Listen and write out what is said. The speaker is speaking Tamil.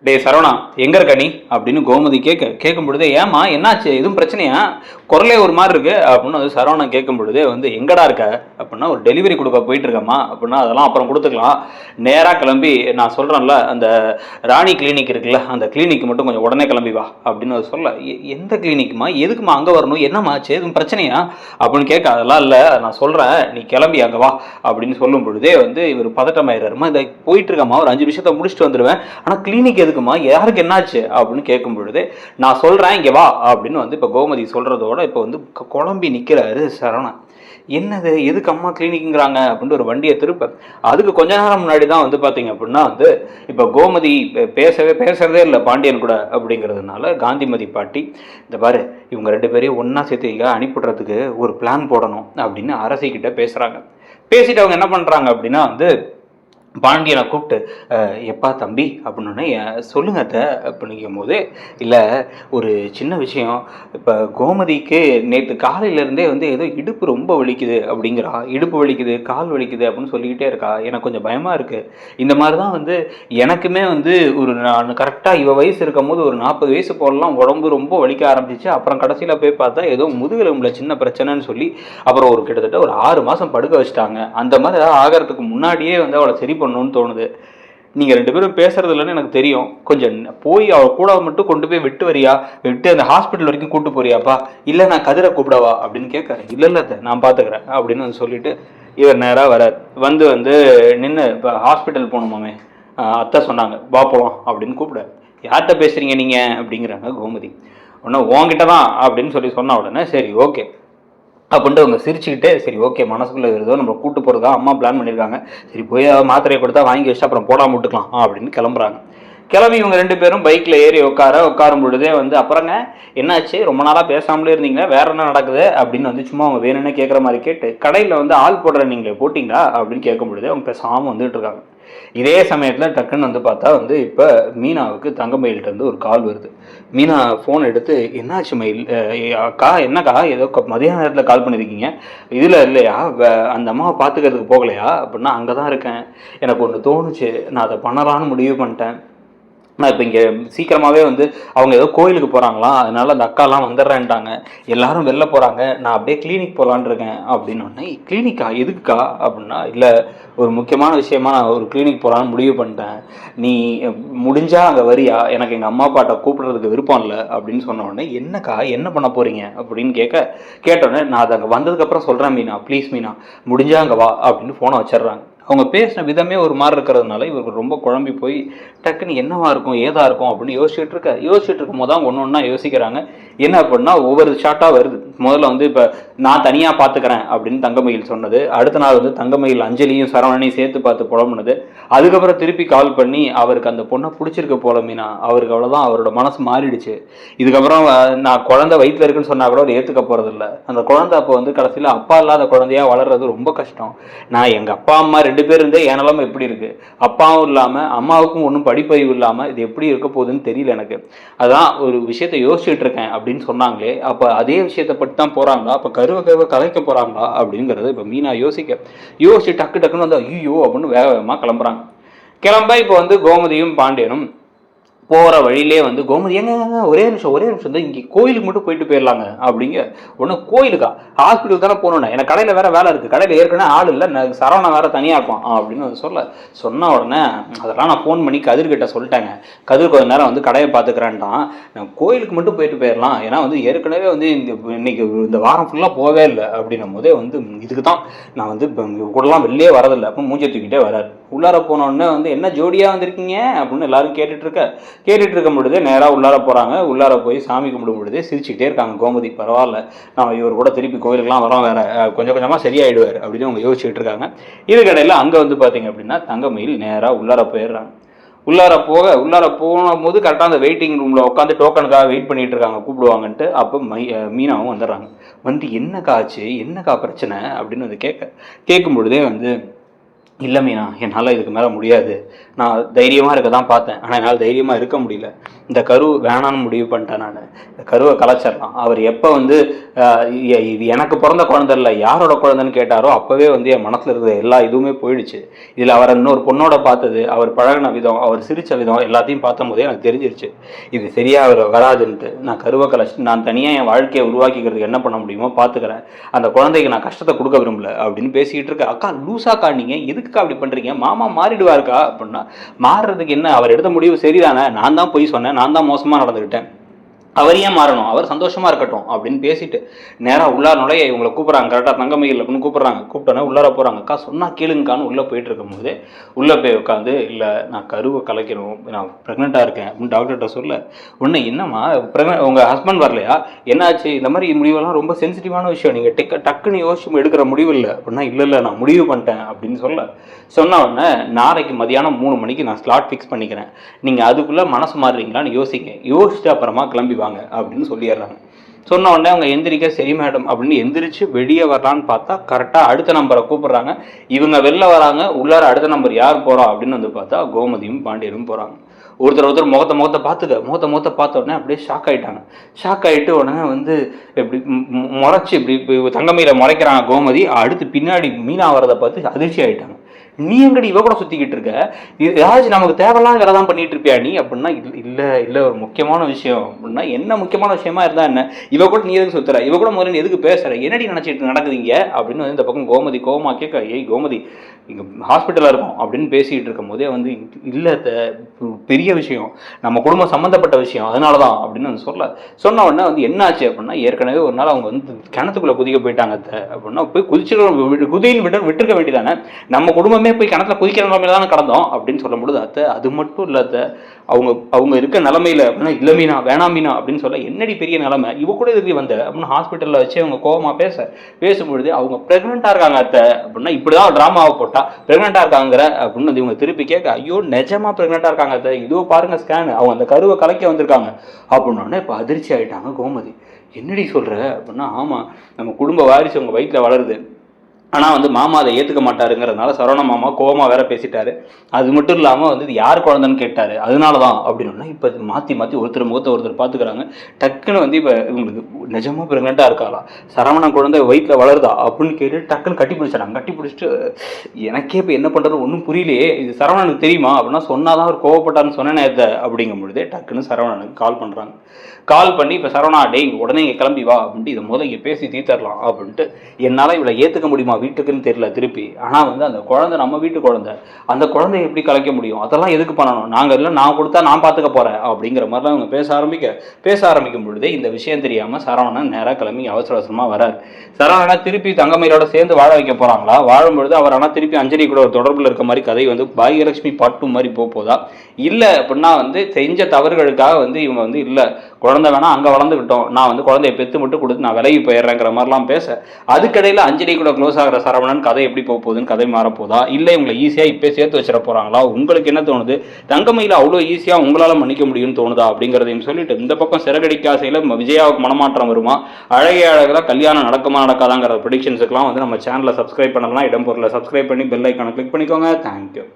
டேய் சரவணா, எங்க இருக்க நீ அப்படின்னு கோமதி கேட்கும் பொழுதே, ஏமா என்னாச்சு, எதுவும் பிரச்சனையா, குரலே ஒரு மாதிரி இருக்கு அப்படின்னு வந்து சரவணன் கேட்கும் பொழுதே வந்து, எங்கடா இருக்க அப்படின்னா, ஒரு டெலிவரி கொடுக்க போயிட்டு இருக்கம்மா அப்படின்னா, அதெல்லாம் அப்புறம் கொடுத்துக்கலாம், நேராக கிளம்பி நான் சொல்றேன்ல அந்த ராணி கிளினிக் இருக்குல்ல, அந்த கிளினிக் மட்டும் கொஞ்சம் உடனே கிளம்பி வா அப்படின்னு சொல்ல, எந்த கிளினிக்குமா, எதுக்குமா அங்கே வரணும், என்னமாச்சு, எதுவும் பிரச்சனையா அப்படின்னு கேட்க, அதெல்லாம் இல்லை நான் சொல்றேன், நீ கிளம்பி அங்கே வா அப்படின்னு சொல்லும் பொழுதே வந்து இவர் பதட்டமாயிடுறாருமா, இதை போயிட்டு இருக்கம்மா, ஒரு 5 நிமிஷத்தை முடிச்சுட்டு வந்துடுவேன், ஆனால் கிளினிக் எதுக்குமா, யாருக்கு என்னாச்சு அப்படின்னு கேட்கும் பொழுது, நான் சொல்றேன் இங்க வா அப்படின்னு வந்து இப்போ கோமதி சொல்றதோட இப்போ வந்து குழம்பி நிற்கிறாரு சரவணன். என்னது, எதுக்கு அம்மா கிளினிக்குங்கிறாங்க அப்படின்ட்டு ஒரு வண்டியை திருப்ப, அதுக்கு கொஞ்ச நேரம் முன்னாடி தான் வந்து பார்த்தீங்க அப்படின்னா வந்து இப்போ கோமதி பேசுறதே இல்லை பாண்டியன் கூட அப்படிங்கிறதுனால காந்திமதி பாட்டி, இந்த பாரு இவங்க 2 பேரையும் ஒன்றா சேர்த்து இங்கே அனுப்பிடுறதுக்கு ஒரு பிளான் போடணும் அப்படின்னு அரசிக்கிட்ட பேசுகிறாங்க. பேசிட்டு அவங்க என்ன பண்ணுறாங்க அப்படின்னா வந்து பாண்டியனை கூப்பிட்டு, எப்பா தம்பி அப்படின்னு சொல்லுங்க அத்தை அப்படிங்கும் போது, இல்லை ஒரு சின்ன விஷயம், இப்போ கோமதிக்கு நேற்று காலையிலேருந்தே வந்து ஏதோ இடுப்பு ரொம்ப வலிக்குது அப்படிங்கிறா, இடுப்பு வலிக்குது கால் வலிக்குது அப்படின்னு சொல்லிக்கிட்டே இருக்கா, எனக்கு கொஞ்சம் பயமாக இருக்குது. இந்த மாதிரி தான் வந்து எனக்குமே வந்து ஒரு நான் கரெக்டாக இவ வயசு இருக்கும் போது ஒரு 40 வயசு போலலாம் உடம்பு ரொம்ப வலிக்க ஆரம்பிச்சிச்சு. அப்புறம் கடைசியில் போய் பார்த்தா ஏதோ முதுகெலும்பில் சின்ன பிரச்சனைன்னு சொல்லி அப்புறம் ஒரு கிட்டத்தட்ட ஒரு 6 மாதம் படுக்க வச்சுட்டாங்க. அந்த மாதிரி ஏதாவது ஆகிறதுக்கு முன்னாடியே வந்து அவளை சரி பண்ணணும்னு தோணுது. நீங்கள் 2 பேரும் பேசுறது இல்லைன்னு எனக்கு தெரியும், கொஞ்சம் போய் அவள் கூட மட்டும் கொண்டு போய் விட்டு வரியா, விட்டு அந்த ஹாஸ்பிட்டல் வரைக்கும் கூப்பிட்டு போறியாப்பா, இல்லை நான் கதிரை கூப்பிடவா அப்படின்னு கேட்குறேன். இல்லை இல்லை நான் பார்த்துக்கிறேன் அப்படின்னு வந்து சொல்லிட்டு இவர் நேராக வரார். வந்து நின்று இப்போ ஹாஸ்பிட்டல் போகணுமாமே, அத்தை சொன்னாங்க வா போகலாம் அப்படின்னு கூப்பிட, யார்கிட்ட பேசுகிறீங்க நீங்கள் அப்படிங்கிறாங்க கோமதி. உடனே உங்ககிட்ட தான் அப்படின்னு சொன்ன உடனே சரி ஓகே அப்படின்ட்டு அவங்க சிரிச்சுக்கிட்டே, சரி ஓகே மனசுக்குள்ளே இருந்தோ நம்ம கூட்டு போகிறதா அம்மா பிளான் பண்ணியிருக்காங்க, சரி போய் மாத்திரையை கொடுத்தா வாங்கி வச்சு அப்புறம் போடாமல் விட்டுக்கலாம் அப்படின்னு கிளம்புறாங்க. கிளம்பி இவங்க 2 பேரும் பைக்கில் ஏறி உட்காரும் பொழுதே வந்து, அப்புறங்க என்னாச்சு, ரொம்ப நாளாக பேசாமலே இருந்தீங்களா, வேற என்ன நடக்குது அப்படின்னு வந்து சும்மா அவங்க வேணும்னே கேட்குற மாதிரி கேட்டு, கடையில் வந்து ஆள் போடுற நீங்களே போட்டிங்களா அப்படின்னு கேட்கும் பொழுதே அவங்க பேசாமல் வந்துட்டு இருக்காங்க. இதே சமயத்தில் டக்குன்னு வந்து பார்த்தா வந்து இப்போ மீனாவுக்கு தங்கமயில்கிட்டருந்து ஒரு கால் வருது. மீனா ஃபோன் எடுத்து, என்னாச்சு மயில், அக்கா என்னக்கா, ஏதோ மதியான நேரத்தில் கால் பண்ணியிருக்கீங்க, இதில் இல்லையா, அந்த அம்மாவை பார்த்துக்கிறதுக்கு போகலையா அப்படின்னா, அங்கே தான் இருக்கேன், எனக்கு ஒன்று தோணுச்சு, நான் அதை பண்ணலான்னு முடிவு பண்ணிட்டேன், நான் இப்போ இங்கே சீக்கிரமாகவே வந்து அவங்க ஏதோ கோயிலுக்கு போகிறாங்களாம், அதனால அந்த அக்காலாம் வந்துடுறேன்ட்டாங்க, எல்லாரும் வெளில போகிறாங்க, நான் அப்படியே கிளினிக் போகலான் இருக்கேன் அப்படின்னு ஒன்று. கிளினிக்கா, எதுக்குக்கா அப்படின்னா, இல்லை ஒரு முக்கியமான விஷயமா நான் ஒரு கிளினிக் போகலான்னு முடிவு பண்ணிட்டேன், நீ முடிஞ்சா அங்கே வரியா, எனக்கு எங்கள் அம்மா அப்பாட்ட கூப்பிடுறதுக்கு விருப்பம் இல்லை அப்படின்னு சொன்ன உடனே, என்னக்கா என்ன பண்ண போகிறீங்க அப்படின்னு கேட்டோடனே, நான் அதை அங்கே வந்ததுக்கப்புறம் சொல்கிறேன் மீனா, ப்ளீஸ் மீனா முடிஞ்சா அங்கே வா அப்படின்னு ஃபோனை வச்சிடுறாங்க. அவங்க பேசின விதமே ஒரு மாதிரி இருக்கிறதுனால இவருக்கு ரொம்ப குழம்பி போய் டக்குன்னு என்னவா இருக்கும் ஏதா இருக்கும் அப்படின்னு யோசிச்சுட்டு இருக்கும் போது தான் ஒன்று ஒன்றா யோசிக்கிறாங்க. என்ன அப்படின்னா ஒவ்வொரு ஷார்ட்டாக வருது. முதல்ல வந்து இப்போ நான் தனியாக பார்த்துக்கிறேன் அப்படின்னு தங்கமயில் சொன்னது, அடுத்த நாள் வந்து தங்கமயில் அஞ்சலியும் சரவணனையும் சேர்த்து பார்த்து புலம்புனது, அதுக்கப்புறம் திருப்பி கால் பண்ணி அவருக்கு அந்த பொண்ணை பிடிச்சிருக்க போல மீனா, அவருக்கு அவ்வளோதான், அவரோட மனசு மாறிடுச்சு, இதுக்கப்புறம் நான் குழந்தை வயிற்றில் இருக்குன்னு சொன்னால் கூட அவர் ஏற்றுக்க போகிறதில்ல, அந்த குழந்தை அப்போ வந்து கடைசியில் அப்பா இல்லாத குழந்தையா வளர்றது ரொம்ப கஷ்டம், நான் எங்கள் அப்பா அம்மா 2 பேர் இருந்தே என் நிலமை எப்படி இருக்குது, அப்பாவும் இல்லாமல் அம்மாவுக்கும் ஒன்றும் படிப்பறிவு இல்லாமல் இது எப்படி இருக்க போகுதுன்னு தெரியல எனக்கு, அதான் ஒரு விஷயத்தை யோசிச்சுட்டு இருக்கேன் அப்படின்னு சொன்னாங்களே, அப்போ அதே விஷயத்தை பற்றி தான் போகிறாங்களா, அப்போ கருவை கலைக்க போகிறாங்களா அப்படிங்கிறத இப்போ மீனா யோசிச்சு டக்குன்னு வந்து ஐயோ அப்படின்னு வேக வேகமாக கிளம்புறாங்க. கிளம்ப இப்போ வந்து கோமதியும் பாண்டியனும் போகிற வழியிலே வந்து கோமதி, ஏங்க ஒரே நிமிஷம் தான், இங்கே கோயிலுக்கு மட்டும் போயிட்டு போயிடலாங்க அப்படிங்க. ஒன்று கோயிலுக்கா, ஹாஸ்பிட்டல் தானே போகணுண்ணே, எனக்கு கடையில் வேறு வேலை இருக்குது, கடையில் ஏற்கனவே ஆள் இல்லை, நான் சரவணன் வேறு தனியாக இருப்பான் அப்படின்னு வந்து சொன்ன உடனே, அதெல்லாம் நான் ஃபோன் பண்ணி கதிர்கிட்ட சொல்லிட்டேங்க, கதிர் கொஞ்சம் நேரம் வந்து கடையை பார்த்துக்கிறேன்ட்டான், நான் கோயிலுக்கு மட்டும் போயிட்டு போயிடலாம், ஏன்னா வந்து ஏற்கனவே வந்து இன்னைக்கு இந்த வாரம் ஃபுல்லாக போவே இல்லை அப்படின்னும் போதே வந்து இதுக்கு தான் நான் வந்து கூடலாம் வெளியே வரதில்லை, அப்போ மூஞ்சை தூக்கிட்டே வராரு. உள்ளார போனோடனே வந்து என்ன ஜோடியாக வந்திருக்கீங்க அப்படின்னு எல்லாரும் கேட்டுட்டு இருக்கும் பொழுதே நேராக உள்ளார போகிறாங்க. உள்ளார போய் சாமி கும்பிடும் பொழுதே சிரிச்சுக்கிட்டே இருக்காங்க கோமதி, பரவாயில்ல நம்ம இவர் கூட திருப்பி கோயிலுக்குலாம் வரோம், வேற கொஞ்சம் கொஞ்சமாக சரியாயிடுவார் அப்படின்னு அவங்க யோசிச்சுட்டு இருக்காங்க. இதுக்கடையில் அங்கே வந்து பார்த்தீங்க அப்படின்னா தங்கமயில் நேராக உள்ளார போயிடுறாங்க. உள்ளார போகும்போது கரெக்டாக அந்த வெயிட்டிங் ரூமில் உட்காந்து டோக்கனுக்காக வெயிட் பண்ணிட்டு இருக்காங்க, கூப்பிடுவாங்கன்ட்டு. அப்போ மீனாவும் வந்துடுறாங்க. வந்து என்னக்கா ஆச்சு, என்னக்கா பிரச்சனை அப்படின்னு வந்து கேட்கும் பொழுதே வந்து இல்லை மீனா, என்னால் இதுக்கு மேலே முடியாது. நான் தைரியமாக இருக்க தான் பார்த்தேன், ஆனால் என்னால் தைரியமாக இருக்க முடியல. இந்த கரு வேணான்னு முடிவு பண்ணிட்டேன் நான். இந்த கருவை கலைச்சிடலாம். அவர் எப்போ வந்து இது எனக்கு பிறந்த குழந்தை இல்லை, யாரோட குழந்தைன்னு கேட்டாரோ அப்போவே வந்து என் மனசில் இருக்கிற எல்லா இதுவுமே போயிடுச்சு. இதில் அவரை இன்னொரு பொண்ணோட பார்த்தது, அவர் பழகின விதம், அவர் சிரித்த விதம் எல்லாத்தையும் பார்த்தும் போதே எனக்கு தெரிஞ்சிருச்சு இது சரியாக அவர் வராதுன்ட்டு. நான் கருவை கலைச்சிட்டு நான் தனியாக என் வாழ்க்கையை உருவாக்கிக்கிறதுக்கு என்ன பண்ண முடியுமோ பார்த்துக்கிறேன். அந்த குழந்தைக்கு நான் கஷ்டத்தை கொடுக்க விரும்பல அப்படின்னு பேசிக்கிட்டு இருக்க. அக்கா லூசாக்கா, நீங்கள் எதுக்குக்கா அப்படி பண்ணுறீங்க? மாமா மாறிடுவாருக்கா அப்படின்னா, மாறுறதுக்கு என்ன, அவர் எடுத்த முடிவு சரிதானே, நான் தான் போய் சொன்னேன், நான் தான் மோசமாக நடந்துக்கிட்டேன், அவர் ஏன் மாறணும், அவர் சந்தோஷமா இருக்கட்டும் அப்படின்னு பேசிட்டு நேராக உள்ளார நுழைய இவங்களை கூப்பிட்றாங்க. கரெக்டாக தங்கமயில் அப்படின்னு கூப்பிட்றாங்க. கூப்பிட்டோன்னே உள்ளார போகிறாங்க. அக்கா சொன்னால் கேளுங்கக்கான்னு உள்ளே போயிட்டு இருக்கும்போது உள்ளே போய் உட்காந்து, இல்லை நான் கருவை கலைக்கணும், நான் ப்ரெக்னெண்ட்டாக இருக்கேன் அப்படின்னு டாக்டர்கிட்ட சொல்ல, உடனே என்னம்மா உங்கள் ஹஸ்பண்ட் வரலையா, என்னாச்சு, இந்த மாதிரி முடிவெல்லாம் ரொம்ப சென்சிட்டிவான விஷயம், நீங்கள் டக்குன்னு யோசிச்சு எடுக்கிற முடிவு இல்லை அப்படின்னா, இல்லை நான் முடிவு பண்ணிட்டேன் அப்படின்னு சொன்ன உடனே, நாளைக்கு மதியானம் 3 மணிக்கு நான் ஸ்லாட் ஃபிக்ஸ் பண்ணிக்கிறேன், நீங்கள் அதுக்குள்ளே மனசு மாறுறீங்களான்னு யோசிச்சுட்டு அப்புறமா கிளம்பி வாங்க அப்படின்னு சொல்லிடுறாங்க. சொன்ன உடனே அவங்க எந்திரிக்க, சரி மேடம் அப்படின்னு எந்திரிச்சு வெளியே வரலான்னு பார்த்தா கரெக்டாக அடுத்த நம்பரை கூப்பிட்றாங்க. இவங்க வெளில வராங்க. உள்ளார அடுத்த நம்பர் யார் போகிறா அப்படின்னு வந்து பார்த்தா கோமதியும் பாண்டியனும் போகிறாங்க. ஒருத்தர் முகத்தை பார்த்த உடனே அப்படியே ஷாக் ஆகிட்டாங்க. ஷாக் ஆகிட்டு உடனே வந்து இப்படி முறைச்சி இப்படி தங்கமயில முறைக்கிறாங்க கோமதி. அடுத்து பின்னாடி மீனா வரதை பார்த்து அதிர்ச்சி ஆகிட்டாங்க. நீ எங்கடி இவ கூட சுற்றிக்கிட்டு இருக்க, ஏதாச்சும் நமக்கு தேவையில்லாத வேலை தான் பண்ணிட்டு இருப்பியா நீ அப்படின்னா, இல்லை ஒரு முக்கியமான விஷயம் அப்படின்னா, என்ன முக்கியமான விஷயமா இருந்தா என்ன, இவ கூட நீ எதுக்கு சுற்றுற, இவ கூட முதல்ல எதுக்கு பேசுற, என்னடி நினச்சிட்டு நடக்குதுங்க அப்படின்னு வந்து இந்த பக்கம் கோமதி கோவமா கேட்க, ஏய் கோமதி இங்கே ஹாஸ்பிட்டலில் இருக்கும் அப்படின்னு பேசிகிட்டு இருக்கும் போதே வந்து, இல்லை பெரிய விஷயம், நம்ம குடும்பம் சம்மந்தப்பட்ட விஷயம், அதனால தான் அப்படின்னு வந்து சொன்ன உடனே வந்து என்னாச்சு அப்படின்னா, ஏற்கனவே ஒரு நாள் அவங்க வந்து கிணத்துக்குள்ளே குதிக்க போயிட்டாங்க அப்படின்னா, போய் குதியில் விட்டுருக்க வேண்டியதானே, நம்ம குடும்பமே போய் கிணத்துல குதிக்கிற நிலைமையில தானே கடந்தோம் அப்படின்னு சொல்லும்போது, அது மட்டும் இல்லை அவங்க இருக்க நிலமையில அப்படின்னா, இல்லை மீனா வேணாம் மீனா அப்படின்னு சொல்ல, என்னடி பெரிய நிலைமை, இவ கூட இதுக்கு வந்த அப்படின்னு ஹாஸ்பிட்டலில் வச்சு அவங்க கோவமா பேசும்பொழுது, அவங்க ப்ரெக்னெண்ட்டாக இருக்காங்க அப்படின்னா, இப்படிதான் ட்ராமாவை போட்டா ப்ரெக்னெண்ட்டாக இருக்காங்கிற அப்படின்னு வந்து இவங்க திருப்பி கேட்க, ஐயோ நிஜமா ப்ரெக்னெண்ட்டாக இருக்காங்க இதோ பாருங்க ஸ்கேனு, அவங்க அந்த கருவை கலைக்க வந்திருக்காங்க அப்படின்னோடனே இப்போ அதிர்ச்சி ஆகிட்டாங்க கோமதி. என்னடி சொல்கிற அப்படின்னா, ஆமாம் நம்ம குடும்ப வாரிசு உங்கள் வயிற்றில் வளருது, ஆனால் வந்து மாமா அதை ஏற்றுக்க மாட்டாருங்கிறதுனால சரவண மாமா கோவமாக வேற பேசிட்டாரு. அது மட்டும் இல்லாமல் வந்து இது யார் குழந்தைன்னு கேட்டார், அதனால தான் அப்படின்னா, இப்போ மாற்றி ஒருத்தர் முகத்தை ஒருத்தர் பார்த்துக்கிறாங்க. டக்குன்னு வந்து இப்போ இவங்களுக்கு நிஜமாக ப்ரெக்னெண்ட்டாக இருக்காளா, சரவண குழந்தை வயிற்றில் வளருதா அப்படின்னு கேட்டு டக்குன்னு கட்டி பிடிச்சிட்டு எனக்கே இப்போ என்ன பண்ணுறது ஒன்றும் புரியலையே, இது சரவணனுக்கு தெரியுமா அப்படின்னா, சொன்னாதான் அவர் கோவப்பட்டார்னு சொன்னேன் அப்படிங்கும் பொழுதே டக்குன்னு சரவணனுக்கு கால் பண்ணுறாங்க. கால் பண்ணி இப்போ சரவணா டேய் உடனே இங்கே கிளம்பி வா அப்படின்ட்டு, இதை முதல்ல இங்கே பேசி தீர்த்தரலாம் அப்படின்ட்டு, என்னால் இவளை ஏற்றுக்க முடியுமா வீட்டுக்குன்னு தெரியல திருப்பி, ஆனால் வந்து அந்த குழந்தை நம்ம வீட்டு குழந்தை, அந்த குழந்தைய எப்படி கலைக்க முடியும், அதெல்லாம் எதுக்கு பண்ணணும், நாங்கள் இல்லை நான் கொடுத்தா நான் பார்த்துக்க போகிறேன் அப்படிங்கிற மாதிரிலாம் அவங்க பேச ஆரம்பிக்கும் பொழுதே இந்த விஷயம் தெரியாமல் சரவணன் நேராக கிளம்பி அவசரமாக வராரு. சரவணனை திருப்பி தங்கமயிலோட சேர்ந்து வாழ வைக்க போகிறாங்களா, வாழும்பொழுது அவர் ஆனால் திருப்பி அஞ்சலி கூட ஒரு தொடர்பில் இருக்க மாதிரி கதை வந்து பாகியலட்சுமி பாட்டு மாதிரி போதா, இல்லை அப்படின்னா வந்து செஞ்ச தவறுகளுக்காக வந்து இவங்க வந்து இல்லை குழந்தை வேணா அங்கே வளர்ந்துக்கிட்டோம், நான் வந்து குழந்தைய பெற்று மட்டும் கொடுத்து நான் விலகி போயிடுறேங்கிற மாதிரிலாம் பேச, அதுக்கடையில் அஞ்சலி கூட க்ளோஸ் ஆகிற சரவணன் கதை எப்படி போகுதுன்னு கதை மாறப்போதா, இல்லை இவங்களை ஈஸியாக இப்போ சேர்த்து வச்சிட போகிறாங்களா, உங்களுக்கு என்ன தோணுது, தங்கமயில அவ்வளோ ஈஸியாக உங்களால் மன்னிக்க முடியும்னு தோணுதா அப்படிங்கிறதையும் சொல்லிட்டு, இந்த பக்கம் சிறகடிக்காசையில் விஜயாவுக்கு மனமாற்றம் வருமா, அழகிய அழகாக கல்யாணம் நடக்குமா நடக்காதாங்கிற ப்ரெடிக்ஷன்ஸுக்கெல்லாம் வந்து நம்ம சேனலை சப்ஸ்கிரைப் பண்ணலாம், இடம் பொருளை சப்ஸ்கிரைப் பண்ணி பெல் ஐக்கானை கிளிக் பண்ணிக்கோங்க. தேங்க்யூ.